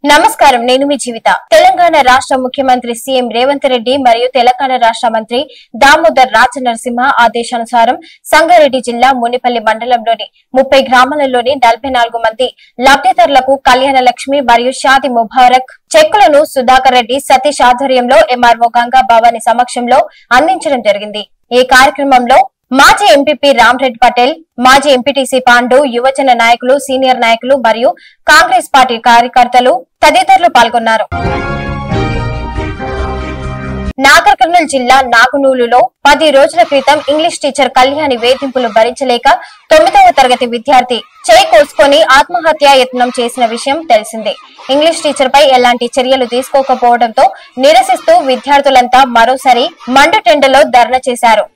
నమస్కారం, నేను మీ జీవిత. తెలంగాణ రాష్ట్ర ముఖ్యమంత్రి సీఎం రేవంత్ రెడ్డి మరియు తెలంగాణ రాష్ట్ర మంత్రి దామోదర్ రాజనరసింహ ఆదేశానుసారం సంగారెడ్డి జిల్లా మునిపల్లి మండలంలోని 30 గ్రామాలలోని 44 మంది లబ్ధిదారులకు కళ్యాణ లక్ష్మి మరియు షాది ముబారక్ చెక్కులను సుధాకర్ రెడ్డి సతీష్ ఆధ్వర్యంలో ఎంఆర్ఓ గంగా భవాని సమక్షంలో అందించడం జరిగింది. ఈ కార్యక్రమంలో మాజీ ఎంపీపీ రామ్రెడ్డి పటేల్, మాజీ ఎంపీటీసీ పాండు, యువజన నాయకులు, సీనియర్ నాయకులు మరియు కాంగ్రెస్ పార్టీ కార్యకర్తలు తదితరులు పాల్గొన్నారు. నాగర్ కర్నూలు జిల్లా నాగునూలులో 10 రోజుల క్రితం ఇంగ్లీష్ టీచర్ కళ్యాణి వేధింపులు భరించలేక 9వ తరగతి విద్యార్థి చేయి కోసుకొని ఆత్మహత్యా యత్నం చేసిన విషయం తెలిసిందే. ఇంగ్లీష్ టీచర్ పై ఎలాంటి చర్యలు తీసుకోకపోవడంతో నిరసిస్తూ విద్యార్థులంతా మరోసారి మండుటెండలో ధర్నా చేశారు.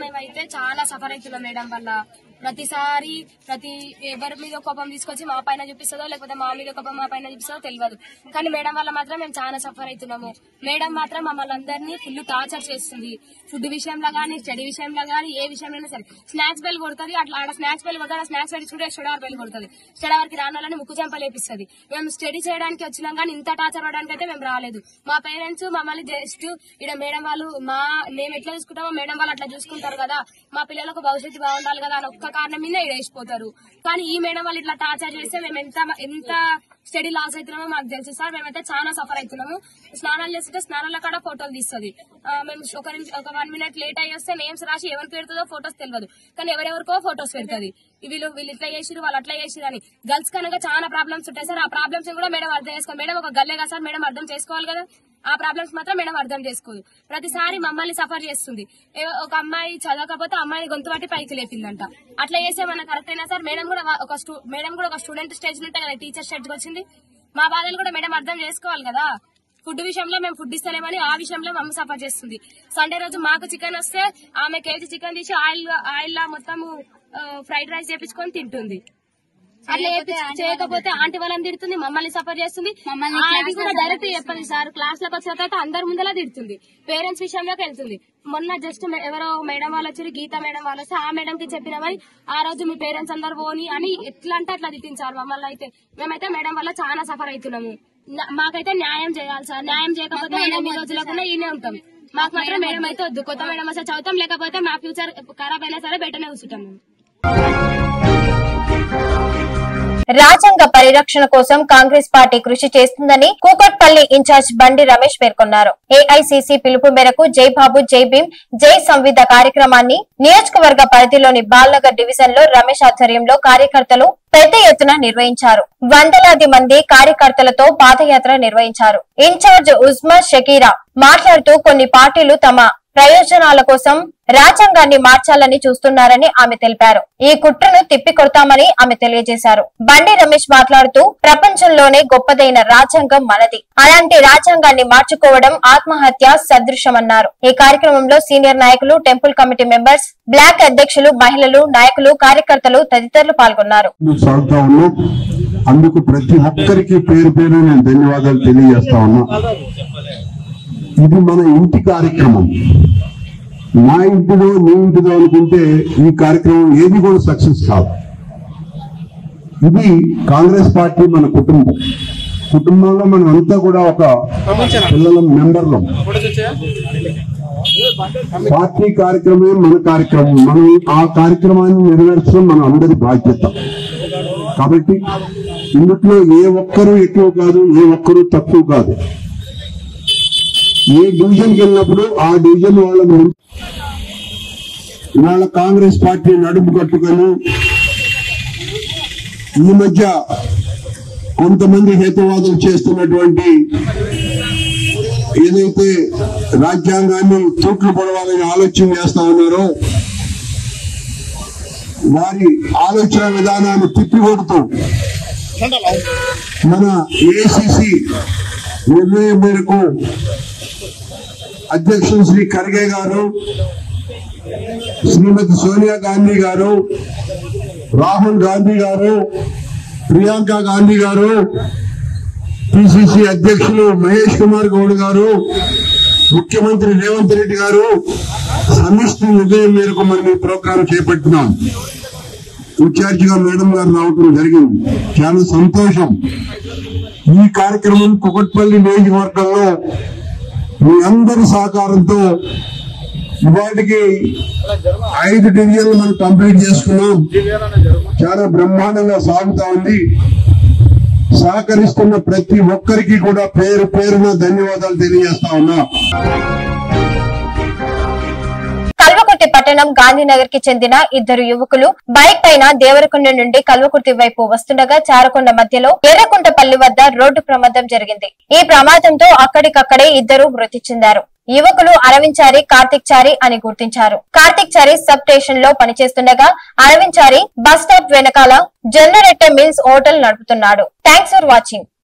మేమైతే చాలా సఫర్ అవుతున్నాం మేడం వల్ల. ప్రతిసారి ఎవరి మీద కోపం తీసుకొచ్చి మా పైన చూపిస్తుందో లేకపోతే మా మీద కోపం మా పైన చూపిస్తుందో తెలియదు, కానీ మేడం వల్ల మాత్రం మేము చాలా సఫర్ అవుతున్నాము. మేడం మాత్రం మమ్మల్ని అందరినీ ఫుల్ టార్చర్ చేస్తుంది. ఫుడ్ విషయంలో గానీ, స్టడీ విషయంలో గానీ, ఏ విషయంలో సరే. స్నాక్స్ బెల్ కొడుతుంది, అట్లా ఆడ స్నాక్స్ బెల్ కొడుతుంది, స్నాక్స్ పెట్టుకుంటే స్టడీ అవర్ బెల్ కొడుతుంది. స్టడీ అవర్కి రాని వాళ్ళని ముక్కు చెంపలేపిస్తుంది. మేము స్టడీ చేయడానికి వచ్చినాం కానీ ఇంత టార్చర్ పడడానికి అయితే మేము రాలేదు. మా పేరెంట్స్ మమ్మల్ని జస్ట్ ఇక్కడ మేడం వాళ్ళు మేము ఎట్లా చూసుకుంటామో మేడం వాళ్ళు అట్లా చూసుకుంటారు కదా, మా పిల్లలకు భవిష్యత్తు బాగుండాలి కదా అని ఒక్క కారణం మీద వేసిపోతారు. కానీ ఈ మేడం వాళ్ళు ఇట్లా టార్చర్ చేస్తే మేము ఎంత స్టడీ లాస్ అవుతున్నామో మాకు తెలుసు సార్. మేమైతే చాలా సఫర్ అవుతున్నాము. స్నానాలు చేస్తుంటే స్నానాల కాడ ఫోటోలు తీస్తుంది. మేము ఒక 1 minute లేట్ అయ్యి వస్తే నేమ్స్ రాసి ఎవరికి పెడుతుందో ఫోటోస్ తెలియదు, కానీ ఎవరెవరికో ఫోటోస్ పెడుతుంది. వీళ్ళు ఇట్లా చేసిరు, వాళ్ళు అట్లా చేసిరు అని. గర్ల్స్ కనుక చాలా ప్రాబ్లమ్స్ ఉంటాయి సార్. ఆ ప్రాబ్లమ్స్ కూడా మేడం అర్థం చేసుకోవాలి. మేడం ఒక గల్లే కదా సార్, మేడం అర్థం చేసుకోవాలి కదా. ఆ ప్రాబ్లమ్స్ మాత్రం మేడం అర్థం చేసుకోదు. ప్రతిసారి మమ్మల్ని సఫర్ చేస్తుంది. ఒక అమ్మాయి చదవకపోతే అమ్మాయి గొంతు పట్టి పైకి లేపిందంట. అట్లా చేస్తే మనకు కరెక్ట్ అయినా సార్. మేడం కూడా ఒక స్టూడెంట్ స్టేజ్ నుంటే కదా టీచర్ స్టేజ్ వచ్చింది. మా బాధలు కూడా మేడం అర్థం చేసుకోవాలి కదా. ఫుడ్ విషయంలో మేము ఫుడ్ ఇస్తలేమని ఆ విషయంలో మమ్మల్ని సఫర్ చేస్తుంది. సండే రోజు మాకు చికెన్ వస్తే ఆమె కేజీ చికెన్ తీసి ఆయిల్ మొత్తం ఫ్రైడ్ రైస్ చేపించుకొని తింటుంది. అట్లా చేయకపోతే ఆంటీ వాళ్ళని తిడుతుంది, మమ్మల్ని సఫర్ చేస్తుంది. అది కూడా డైరెక్ట్ చెప్పండి సార్. క్లాస్ లోకి వచ్చిన తర్వాత అందరి ముందలా తిడుతుంది. పేరెంట్స్ విషయంలోకి వెళ్తుంది. మొన్న జస్ట్ ఎవరో మేడం వాళ్ళు వచ్చారు, గీత మేడం వాళ్ళు వస్తే ఆ మేడం కి చెప్పినామని ఆ రోజు మీ పేరెంట్స్ అందరు పోని అని ఎట్లా అంటే అట్లా తిట్టించారు మమ్మల్ని. అయితే మేమైతే మేడం వల్ల చాలా సఫర్ అవుతున్నాము. మాకైతే న్యాయం చేయాలి సార్. న్యాయం చేయకపోతే మేము ఈ రోజులకుండా ఈయనే ఉంటాం. మాకు మాత్రం మేడం అయితే వద్దు. కొత్త మేడం అసలు చదువుతాం, లేకపోతే మా ఫ్యూచర్ ఖరాబ్ అయినా సరే బెటర్నే కూర్చుంటాం. రాజ్యాంగ పరిరక్షణ కోసం కాంగ్రెస్ పార్టీ కృషి చేస్తుందని కూకట్పల్లి ఇన్ఛార్జ్ బండి రమేష్ పేర్కొన్నారు. ఏఐసీసీ పిలుపు మేరకు జై బాబు, జై భీమ్, జై సంవిధ కార్యక్రమాన్ని నియోజకవర్గ పరిధిలోని బాల్నగర్ డివిజన్ లో రమేష్ ఆధ్వర్యంలో కార్యకర్తలు పెద్ద ఎత్తున నిర్వహించారు. వందలాది మంది కార్యకర్తలతో పాదయాత్ర నిర్వహించారు. ఇన్ఛార్జ్ ఉస్మా షకీరా మాట్లాడుతూ కొన్ని పార్టీలు తమ ప్రయోజనాల కోసం రాజ్యాంగాన్ని మార్చాలని చూస్తున్నారని ఆమె తెలిపారు. ఈ కుట్రను తిప్పికొడతామని ఆమె తెలియజేశారు. బండి రమేష్ మాట్లాడుతూ ప్రపంచంలోనే గొప్పదైన రాజ్యాంగం మనది. అలాంటి రాజ్యాంగాన్ని మార్చుకోవడం ఆత్మహత్య సదృశమన్నారు. ఈ కార్యక్రమంలో సీనియర్ నాయకులు, టెంపుల్ కమిటీ మెంబర్స్, బ్లాక్ అధ్యక్షులు, మహిళలు, నాయకులు, కార్యకర్తలు తదితరులు పాల్గొన్నారు. అందుకు ప్రతి ఒక్కరికి పేరు పేరు నేను ధన్యవాదాలు తెలియజేస్తా ఉన్నా. ఇది మన ఇంటి కార్యక్రమం. నా ఇంటిదో నీ ఇంటిదో అనుకుంటే ఈ కార్యక్రమం ఏది కూడా సక్సెస్ కాదు. ఇది కాంగ్రెస్ పార్టీ మన కుటుంబంలో మనం అంతా కూడా ఒక పిల్లల మెంబర్లు. పార్టీ కార్యక్రమమే మన కార్యక్రమం. మనం ఆ కార్యక్రమాన్ని నెరవేర్చడం మన అందరి బాధ్యత. కాబట్టి ఇందులో ఏ ఒక్కరూ ఎక్కువ కాదు, ఏ ఒక్కరూ తక్కువ కాదు. ఏ డివిజన్కి వెళ్ళినప్పుడు ఆ డివిజన్ వాళ్ళ కాంగ్రెస్ పార్టీ నడుపు కట్టుకొని ఈ మధ్య కొంతమంది హేతువాదం చేస్తున్నటువంటి ఏదైతే రాజ్యాంగాన్ని తూట్లు పొడవాలని ఆలోచన చేస్తా ఉన్నారో వారి ఆలోచన విధానాన్ని తిప్పికొడుతూ మన ఏఐసీసీ నిర్ణయం మేరకు అధ్యక్షులు శ్రీ ఖర్గే గారు, శ్రీమతి సోనియా గాంధీ గారు, రాహుల్ గాంధీ గారు, ప్రియాంక గాంధీ గారు, పిసిసి అధ్యక్షులు మహేష్ కుమార్ గౌడ్ గారు, ముఖ్యమంత్రి రేవంత్ రెడ్డి గారు సమిష్టి నిర్ణయం మేరకు మనం ఈ ప్రోగ్రాం చేపట్టినాం. ఇన్ఛార్జిగా మేడం గారు రావటం జరిగింది. చాలా సంతోషం. ఈ కార్యక్రమం కుకట్పల్లి నియోజకవర్గంలో మీ అందరి సహకారంతో ఇవాటికి 5 డివిజన్లు మనం కంప్లీట్ చేసుకున్నాం. చాలా బ్రహ్మాండంగా సాగుతా ఉంది. సహకరిస్తున్న ప్రతి ఒక్కరికి కూడా పేరు పేరున ధన్యవాదాలు తెలియజేస్తా ఉన్నా. కల్వకుర్తి పట్టణం గాంధీనగర్ కి చెందిన 2 యువకులు బైక్ పైన దేవరకొండ నుండి కల్వకుర్తి వైపు వస్తుండగా చారకొండ మధ్యలో ఎర్రకుంటపల్లి వద్ద రోడ్డు ప్రమాదం జరిగింది. ఈ ప్రమాదంతో అక్కడికక్కడే 2 మృతి చెందారు. యువకులు అరవింద్ చారి, కార్తిక్ చారి అని గుర్తించారు. కార్తిక్ చారి సబ్ స్టేషన్ లో పనిచేస్తుండగా అరవింద్ చారి బస్ స్టాప్ వెనకాల జొన్నరెట్టె మిల్స్ హోటల్ నడుపుతున్నాడు. Thanks for watching.